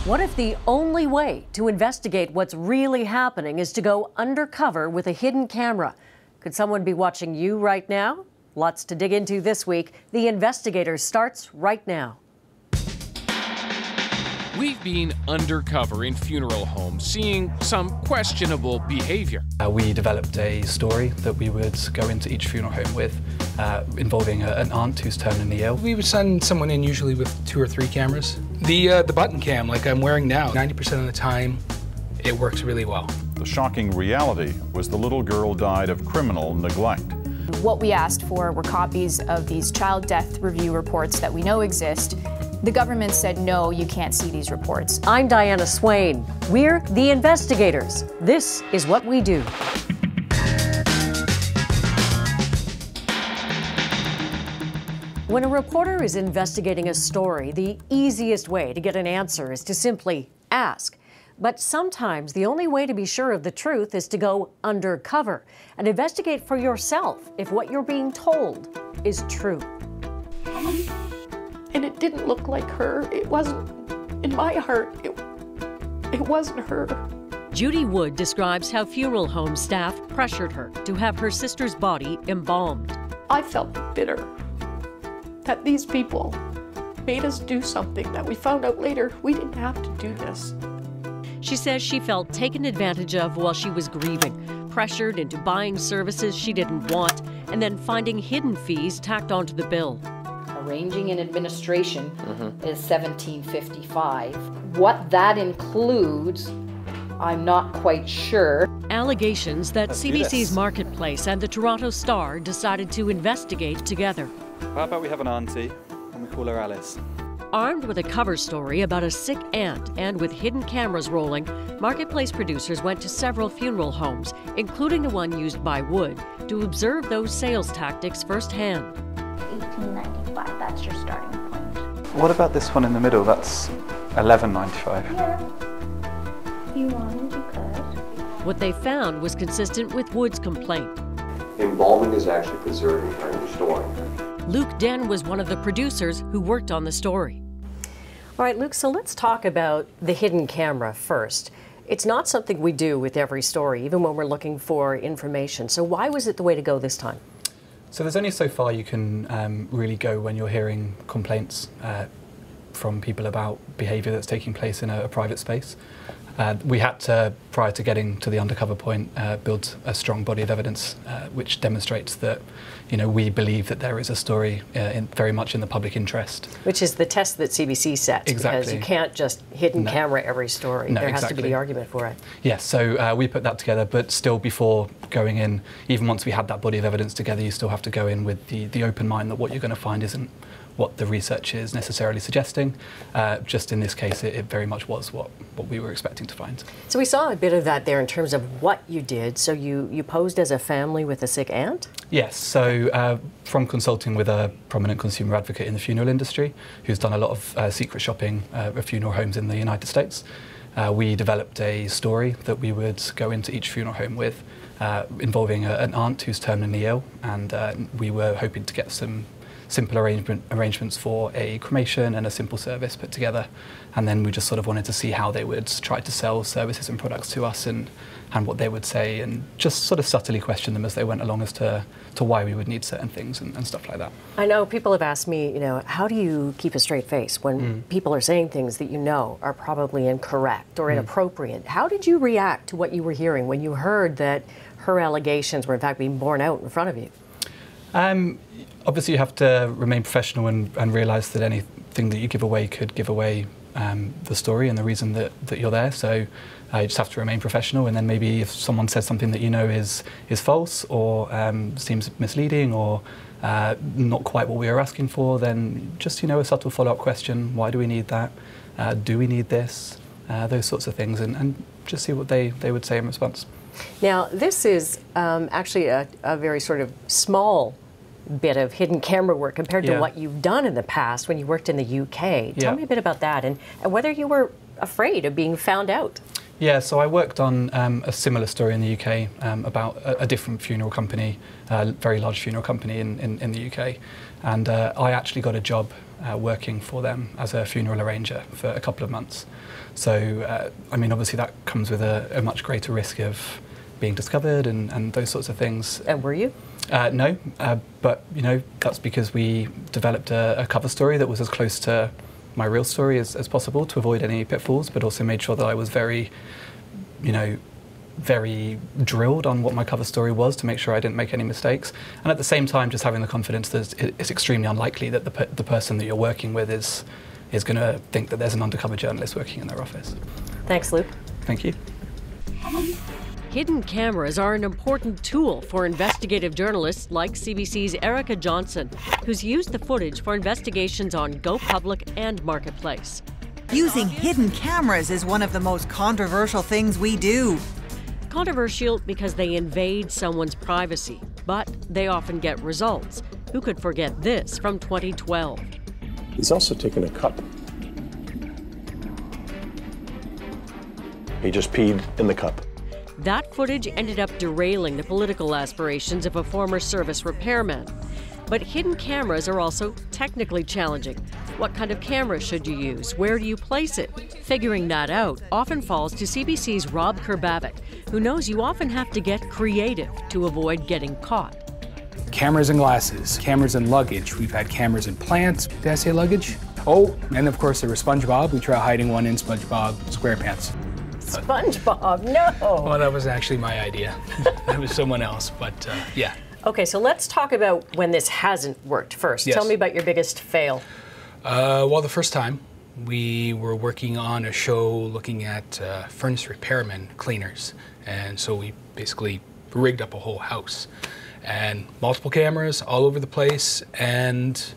What if the only way to investigate what's really happening is to go undercover with a hidden camera? Could someone be watching you right now? Lots to dig into this week. The Investigator starts right now. We've been undercover in funeral homes, seeing some questionable behavior. We developed a story that we would go into each funeral home with, involving an aunt who's terminally ill. We would send someone in usually with 2 or 3 cameras. The button cam, like I'm wearing now, 90% of the time, it works really well. The shocking reality was the little girl died of criminal neglect. What we asked for were copies of these child death review reports that we know exist. The government said, no, you can't see these reports. I'm Diana Swain. We're the Investigators. This is what we do. When a reporter is investigating a story, the easiest way to get an answer is to simply ask. But sometimes the only way to be sure of the truth is to go undercover and investigate for yourself if what you're being told is true. And it didn't look like her. It wasn't, in my heart, it wasn't her. Judy Wood describes how funeral home staff pressured her to have her sister's body embalmed. I felt bitter that these people made us do something that we found out later we didn't have to do this. She says she felt taken advantage of while she was grieving, pressured into buying services she didn't want, and then finding hidden fees tacked onto the bill. Arranging an administration is $17.55. What that includes, I'm not quite sure. Allegations that CBC's Marketplace and the Toronto Star decided to investigate together. How about we have an auntie and we call her Alice? Armed with a cover story about a sick aunt and with hidden cameras rolling, Marketplace producers went to several funeral homes, including the one used by Wood, to observe those sales tactics firsthand. $18.95, that's your starting point. What about this one in the middle? That's $11.95. Yeah. If you wanted, you could. What they found was consistent with Wood's complaint. Embalming is actually preserving and restoring. Luke Den was one of the producers who worked on the story. All right, Luke, so let's talk about the hidden camera first. It's not something we do with every story, even when we're looking for information. So why was it the way to go this time? So there's only so far you can really go when you're hearing complaints from people about behaviour that's taking place in a private space. We had to, prior to getting to the undercover point, build a strong body of evidence which demonstrates that, you know, we believe that there is a story very much in the public interest. Which is the test that CBC sets, exactly. Because you can't just hidden camera every story. No, there has exactly. to be the argument for it. Yes, so we put that together, but still before going in, even once we had that body of evidence together, you still have to go in with the open mind that what you're going to find isn't what the research is necessarily suggesting. Just in this case, it very much was what we were expecting to find. So we saw a bit of that there in terms of what you did. So you posed as a family with a sick aunt? Yes, so from consulting with a prominent consumer advocate in the funeral industry who's done a lot of secret shopping of funeral homes in the United States, we developed a story that we would go into each funeral home with, involving an aunt who's terminally ill, and we were hoping to get some simple arrangements for a cremation and a simple service put together. And then we just sort of wanted to see how they would try to sell services and products to us and what they would say, and just sort of subtly question them as they went along as to why we would need certain things and stuff like that. I know people have asked me, you know, how do you keep a straight face when people are saying things that you know are probably incorrect or inappropriate? How did you react to what you were hearing when you heard that her allegations were in fact being borne out in front of you? Obviously you have to remain professional and realise that anything that you give away could give away the story and the reason that you're there. So you just have to remain professional, and then maybe if someone says something that you know is false or seems misleading or not quite what we were asking for, then just, you know, a subtle follow-up question: why do we need that? Do we need this? Those sorts of things, and just see what they would say in response. Now, this is actually a very sort of small bit of hidden camera work compared to what you've done in the past when you worked in the UK. Tell me a bit about that and whether you were afraid of being found out. Yeah, so I worked on a similar story in the UK about a different funeral company, a very large funeral company in the UK. And I actually got a job working for them as a funeral arranger for a couple of months. So, I mean, obviously that comes with a much greater risk of being discovered and those sorts of things. And were you? No, but, you know, that's because we developed a cover story that was as close to my real story as possible to avoid any pitfalls, but also made sure that I was very drilled on what my cover story was to make sure I didn't make any mistakes. And at the same time, just having the confidence that it's extremely unlikely that the person that you're working with is going to think that there's an undercover journalist working in their office. Thanks, Luke. Thank you. Hidden cameras are an important tool for investigative journalists like CBC's Erica Johnson, who's used the footage for investigations on GoPublic and Marketplace. Using hidden cameras is one of the most controversial things we do. Controversial because they invade someone's privacy, but they often get results. Who could forget this from 2012? He's also taken a cup. He just peed in the cup. That footage ended up derailing the political aspirations of a former service repairman. But hidden cameras are also technically challenging. What kind of camera should you use? Where do you place it? Figuring that out often falls to CBC's Rob Kerbavic, who knows you often have to get creative to avoid getting caught. Cameras and glasses, cameras and luggage. We've had cameras and plants. Did I say luggage? Oh, and of course there was SpongeBob. We tried hiding one in SpongeBob SquarePants. SpongeBob, no! Well, that was actually my idea. That was someone else, but yeah. Okay, so let's talk about when this hasn't worked first. Yes. Tell me about your biggest fail. Well, the first time we were working on a show looking at furnace repairmen, cleaners, and so we basically rigged up a whole house and multiple cameras all over the place, and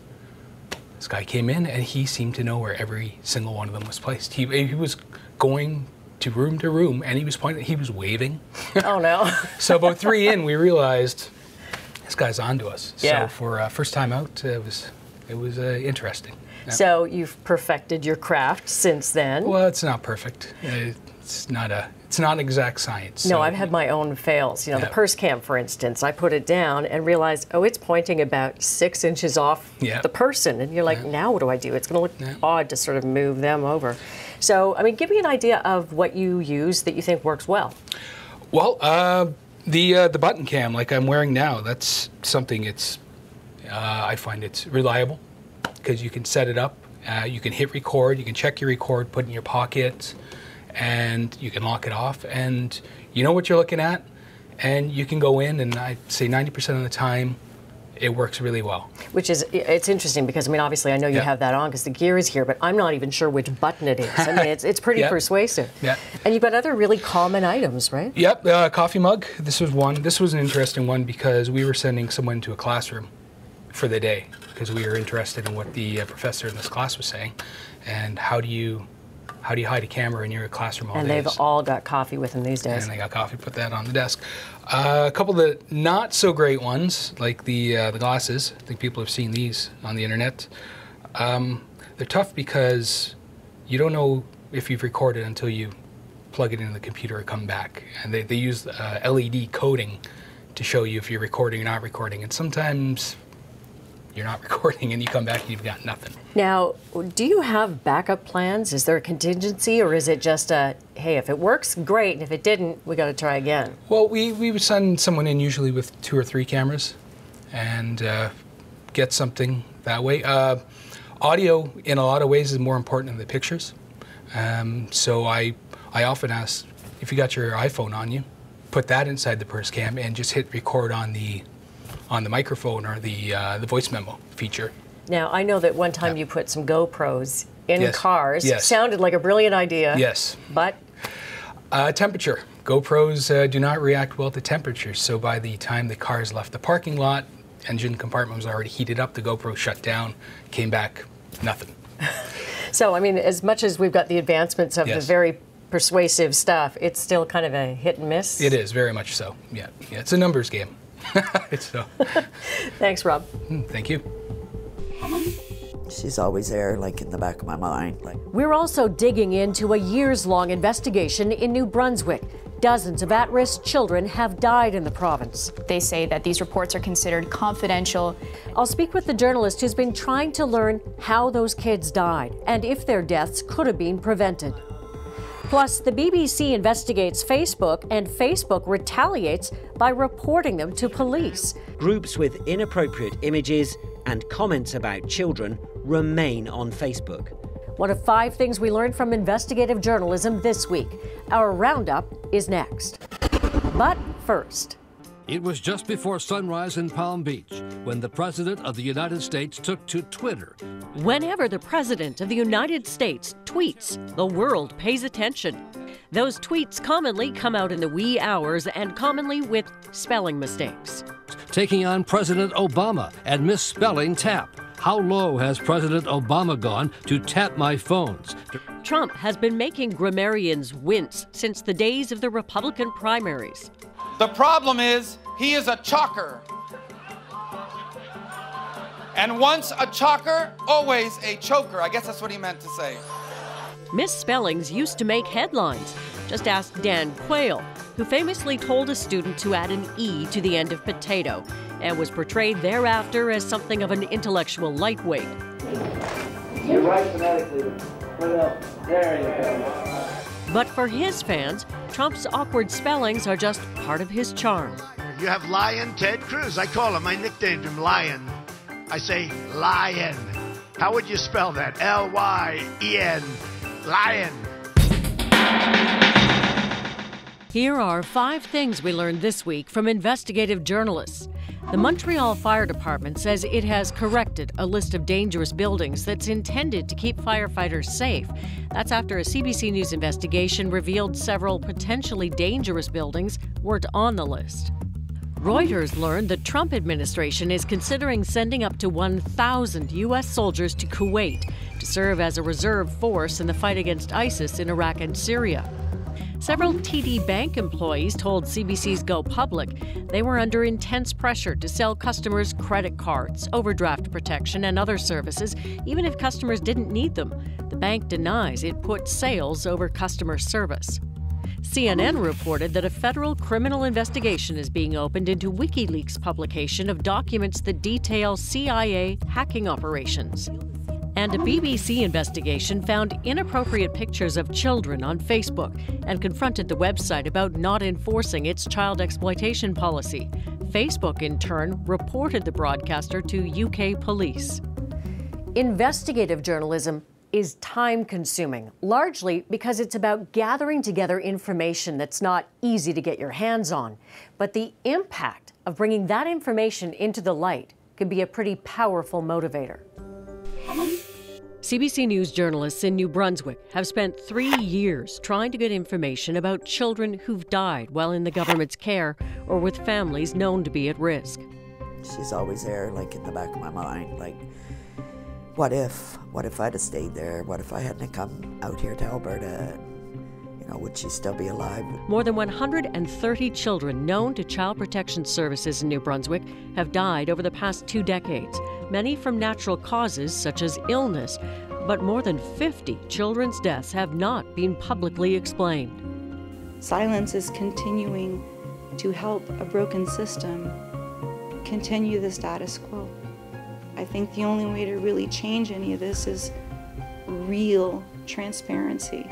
this guy came in and he seemed to know where every single one of them was placed. He was going to room, and he was pointing, he was waving. Oh no. So about 3 in, we realized this guy's onto us. Yeah. So for first time out, it was interesting. Yeah. So you've perfected your craft since then. Well, it's not perfect. It's not an exact science. No, so. I've had my own fails. You know, the purse cam, for instance, I put it down and realized, oh, it's pointing about 6 inches off the person. And you're like, now what do I do? It's going to look odd to sort of move them over. So, I mean, give me an idea of what you use that you think works well. Well, the button cam, like I'm wearing now, that's something I find it's reliable because you can set it up, you can hit record, you can check your record, put it in your pocket, and you can lock it off, and you know what you're looking at, and you can go in, and I'd say 90% of the time, it works really well. Which is, it's interesting because, I mean, obviously I know you have that on because the gear is here, but I'm not even sure which button it is. I mean, it's pretty persuasive. Yeah. And you've got other really common items, right? Yep, coffee mug. This was one. This was an interesting one because we were sending someone to a classroom for the day because we were interested in what the professor in this class was saying, and how do you hide a camera in your classroom all day? And they've all got coffee with them these days. And they got coffee, put that on the desk. A couple of the not so great ones, like the glasses. I think people have seen these on the internet. They're tough because you don't know if you've recorded until you plug it into the computer or come back. And they use LED coding to show you if you're recording or not recording. And sometimes you're not recording and you come back and you've got nothing. Now, do you have backup plans? Is there a contingency, or is it just a, hey, if it works, great, and if it didn't, we got to try again? Well, we would send someone in usually with 2 or 3 cameras and get something that way. Audio, in a lot of ways, is more important than the pictures. So I often ask, if you got your iPhone on you, put that inside the purse cam and just hit record on the microphone or the voice memo feature. Now, I know that one time you put some GoPros in cars. Yes. Sounded like a brilliant idea. Yes. But? Temperature. GoPros do not react well to temperature, so by the time the cars left the parking lot, engine compartment was already heated up, the GoPro shut down, came back, nothing. So, I mean, as much as we've got the advancements of the very persuasive stuff, it's still kind of a hit and miss? It is, very much so. Yeah, it's a numbers game. So. Thanks, Rob. Thank you. She's always there, like in the back of my mind. We're also digging into a years-long investigation in New Brunswick. Dozens of at-risk children have died in the province. They say that these reports are considered confidential. I'll speak with the journalist who's been trying to learn how those kids died and if their deaths could have been prevented. Plus, the BBC investigates Facebook, and Facebook retaliates by reporting them to police. Groups with inappropriate images and comments about children remain on Facebook. One of 5 things we learned from investigative journalism this week. Our roundup is next. But first. It was just before sunrise in Palm Beach when the President of the United States took to Twitter. Whenever the President of the United States tweets, the world pays attention. Those tweets commonly come out in the wee hours and commonly with spelling mistakes. Taking on President Obama and misspelling tap. How low has President Obama gone to tap my phones? Trump has been making grammarians wince since the days of the Republican primaries. The problem is, he is a chalker. And once a chalker, always a choker. I guess that's what he meant to say. Misspellings used to make headlines. Just ask Dan Quayle, who famously told a student to add an E to the end of potato and was portrayed thereafter as something of an intellectual lightweight. You write phonetically. Put up. There you go. But for his fans, Trump's awkward spellings are just part of his charm. You have Lion Ted Cruz. I call him, my nicknamed him Lion. I say lion. How would you spell that? L-Y-E-N. Lion. Here are 5 things we learned this week from investigative journalists. The Montreal Fire Department says it has corrected a list of dangerous buildings that's intended to keep firefighters safe. That's after a CBC News investigation revealed several potentially dangerous buildings weren't on the list. Reuters learned the Trump administration is considering sending up to 1,000 U.S. soldiers to Kuwait to serve as a reserve force in the fight against ISIS in Iraq and Syria. Several TD Bank employees told CBC's Go Public they were under intense pressure to sell customers credit cards, overdraft protection, and other services, even if customers didn't need them. The bank denies it put sales over customer service. CNN reported that a federal criminal investigation is being opened into WikiLeaks' publication of documents that detail CIA hacking operations. And a BBC investigation found inappropriate pictures of children on Facebook and confronted the website about not enforcing its child exploitation policy. Facebook, in turn, reported the broadcaster to UK police. Investigative journalism is time-consuming, largely because it's about gathering together information that's not easy to get your hands on. But the impact of bringing that information into the light can be a pretty powerful motivator. CBC News journalists in New Brunswick have spent 3 years trying to get information about children who've died while in the government's care or with families known to be at risk. She's always there, like in the back of my mind, like, what if I'd have stayed there? What if I hadn't come out here to Alberta? You know, would she still be alive? More than 130 children known to Child Protection Services in New Brunswick have died over the past 2 decades, many from natural causes such as illness, but more than 50 children's deaths have not been publicly explained. Silence is continuing to help a broken system continue the status quo. I think the only way to really change any of this is real transparency.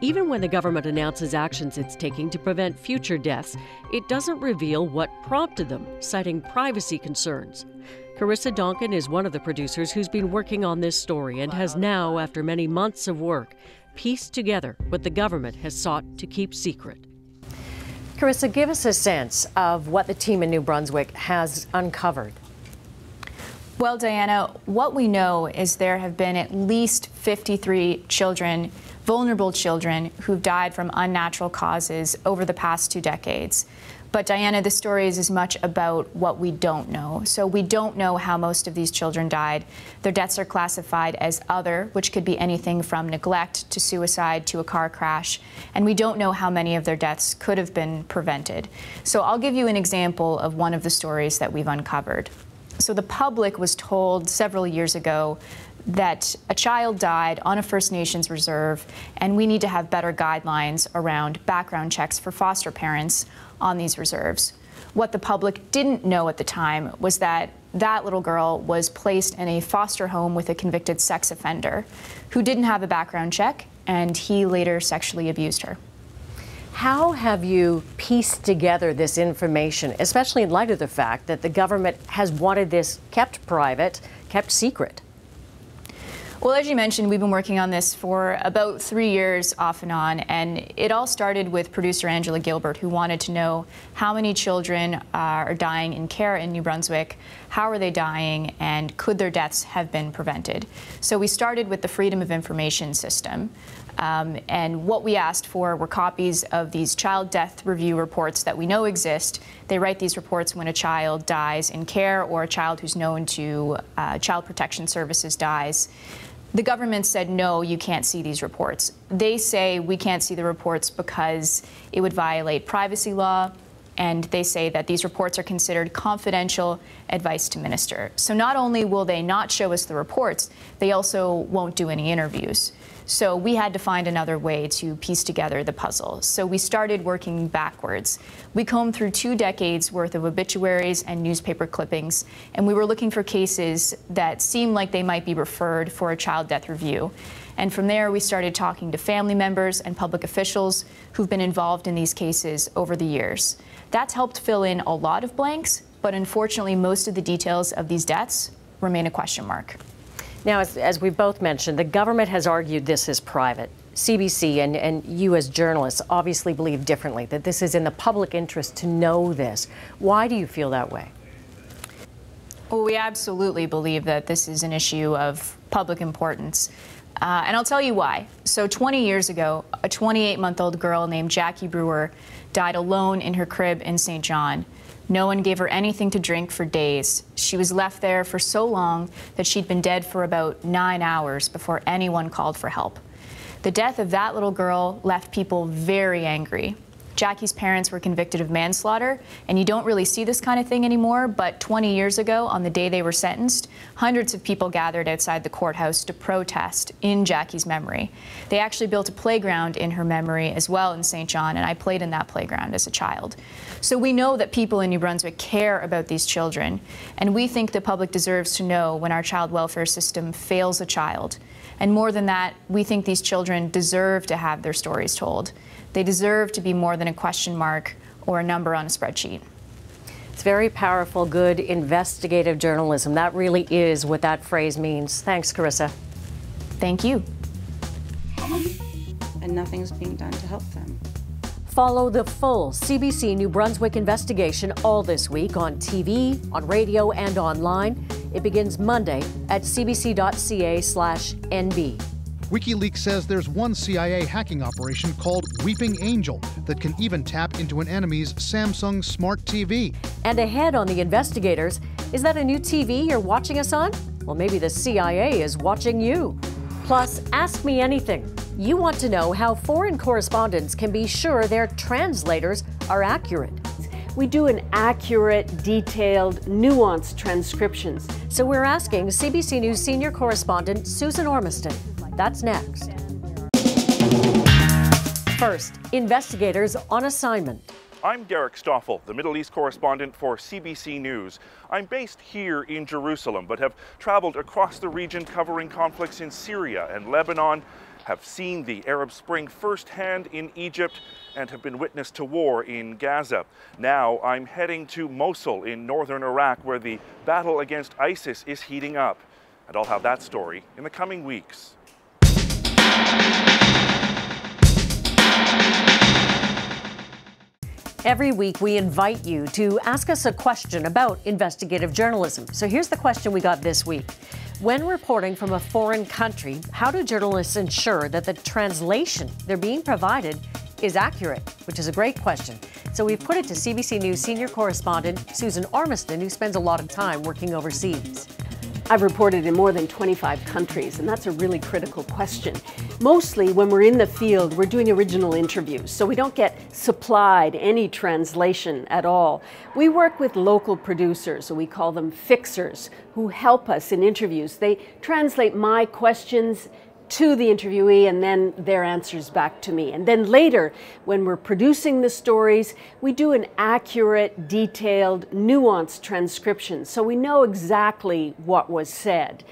Even when the government announces actions it's taking to prevent future deaths, it doesn't reveal what prompted them, citing privacy concerns. Carissa Duncan is one of the producers who's been working on this story and has now, after many months of work, pieced together what the government has sought to keep secret. Carissa, give us a sense of what the team in New Brunswick has uncovered. Well, Diana, what we know is there have been at least 53 children, vulnerable children, who've died from unnatural causes over the past 2 decades. But Diana, the story is as much about what we don't know. So we don't know how most of these children died. Their deaths are classified as other, which could be anything from neglect to suicide to a car crash. And we don't know how many of their deaths could have been prevented. So I'll give you an example of one of the stories that we've uncovered. So the public was told several years ago that a child died on a First Nations reserve, and we need to have better guidelines around background checks for foster parents on these reserves. What the public didn't know at the time was that that little girl was placed in a foster home with a convicted sex offender who didn't have a background check, and he later sexually abused her. How have you pieced together this information, especially in light of the fact that the government has wanted this kept private, kept secret? Well, as you mentioned, we've been working on this for about 3 years off and on, and it all started with producer Angela Gilbert, who wanted to know how many children are dying in care in New Brunswick, how are they dying, and could their deaths have been prevented. So we started with the Freedom of Information system, and what we asked for were copies of these child death review reports that we know exist. They write these reports when a child dies in care or a child who's known to Child Protection Services dies. The government said, no, you can't see these reports. They say we can't see the reports because it would violate privacy law, and they say that these reports are considered confidential advice to minister. So not only will they not show us the reports, they also won't do any interviews. So we had to find another way to piece together the puzzle. So we started working backwards. We combed through 2 decades worth of obituaries and newspaper clippings, and we were looking for cases that seemed like they might be referred for a child death review. And from there, we started talking to family members and public officials who've been involved in these cases over the years. That's helped fill in a lot of blanks, but unfortunately, most of the details of these deaths remain a question mark. Now, as we both mentioned, the government has argued this is private. CBC and you as journalists obviously believe differently, that this is in the public interest to know this. Why do you feel that way? Well, we absolutely believe that this is an issue of public importance. And I'll tell you why. So 20 years ago, a 28-month-old girl named Jackie Brewer died alone in her crib in St. John. No one gave her anything to drink for days. She was left there for so long that she'd been dead for about 9 hours before anyone called for help. The death of that little girl left people very angry. Jackie's parents were convicted of manslaughter, and you don't really see this kind of thing anymore, but 20 years ago, on the day they were sentenced, hundreds of people gathered outside the courthouse to protest in Jackie's memory. They actually built a playground in her memory as well in St. John, and I played in that playground as a child. So we know that people in New Brunswick care about these children, and we think the public deserves to know when our child welfare system fails a child. And more than that, we think these children deserve to have their stories told. They deserve to be more than a question mark or a number on a spreadsheet. It's very powerful, good investigative journalism. That really is what that phrase means. Thanks, Carissa. Thank you. And nothing's being done to help them. Follow the full CBC New Brunswick investigation all this week on TV, on radio, and online. It begins Monday at cbc.ca/NB. WikiLeaks says there's one CIA hacking operation called Weeping Angel that can even tap into an enemy's Samsung Smart TV. And ahead on The Investigators, is that a new TV you're watching us on? Well, maybe the CIA is watching you. Plus, Ask Me Anything. You want to know how foreign correspondents can be sure their translators are accurate. We do an accurate, detailed, nuanced transcriptions. So we're asking CBC News senior correspondent Susan Ormiston. That's next. First, investigators on assignment. I'm Derek Stoffel, the Middle East correspondent for CBC News. I'm based here in Jerusalem, but have traveled across the region covering conflicts in Syria and Lebanon, have seen the Arab Spring firsthand in Egypt, and have been witness to war in Gaza. Now I'm heading to Mosul in northern Iraq, where the battle against ISIS is heating up. And I'll have that story in the coming weeks. Every week, we invite you to ask us a question about investigative journalism. So here's the question we got this week. When reporting from a foreign country, how do journalists ensure that the translation they're being provided is accurate? Which is a great question. So we've put it to CBC News senior correspondent Susan Ormiston, who spends a lot of time working overseas. I've reported in more than 25 countries, and that's a really critical question. Mostly when we're in the field, we're doing original interviews, so we don't get supplied any translation at all. We work with local producers, so we call them fixers, who help us in interviews. They translate my questions to the interviewee and then their answers back to me. And then later, when we're producing the stories, we do an accurate, detailed, nuanced transcription so we know exactly what was said.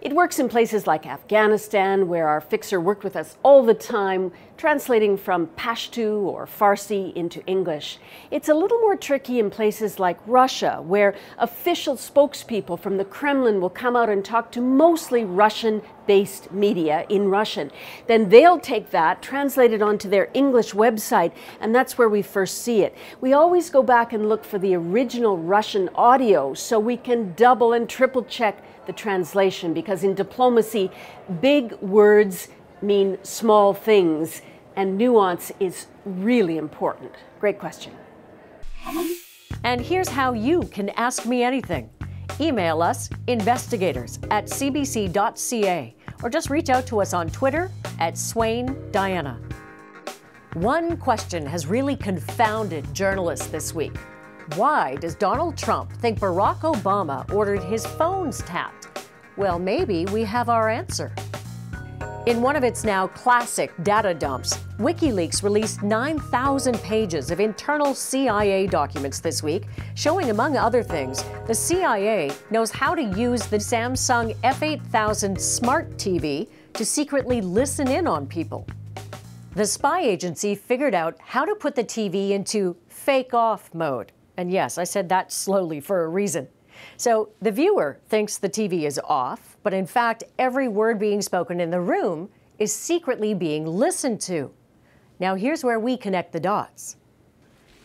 It works in places like Afghanistan, where our fixer worked with us all the time, translating from Pashto or Farsi into English. It's a little more tricky in places like Russia, where official spokespeople from the Kremlin will come out and talk to mostly Russian-based media in Russian. Then they'll take that, translate it onto their English website, and that's where we first see it. We always go back and look for the original Russian audio so we can double and triple check the translation, because in diplomacy, big words mean small things, and nuance is really important. Great question. And here's how you can ask me anything. Email us, investigators@cbc.ca, or just reach out to us on Twitter @SwainDiana. One question has really confounded journalists this week. Why does Donald Trump think Barack Obama ordered his phones tapped? Well, maybe we have our answer. In one of its now classic data dumps, WikiLeaks released 9,000 pages of internal CIA documents this week, showing, among other things, the CIA knows how to use the Samsung F8000 smart TV to secretly listen in on people. The spy agency figured out how to put the TV into fake-off mode. And yes, I said that slowly for a reason. So the viewer thinks the TV is off, but in fact, every word being spoken in the room is secretly being listened to. Now here's where we connect the dots.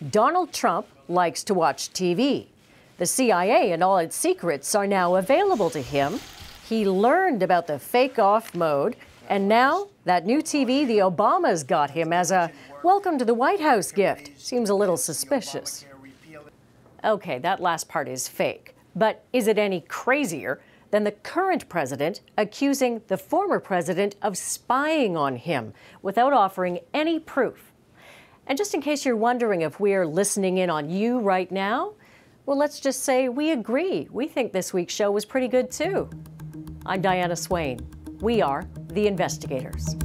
Donald Trump likes to watch TV. The CIA and all its secrets are now available to him. He learned about the fake-off mode, and now that new TV the Obamas got him as a welcome to the White House gift seems a little suspicious. Okay, that last part is fake. But is it any crazier than the current president accusing the former president of spying on him without offering any proof? And just in case you're wondering if we're listening in on you right now, well, let's just say we agree. We think this week's show was pretty good too. I'm Diana Swain. We are The Investigators.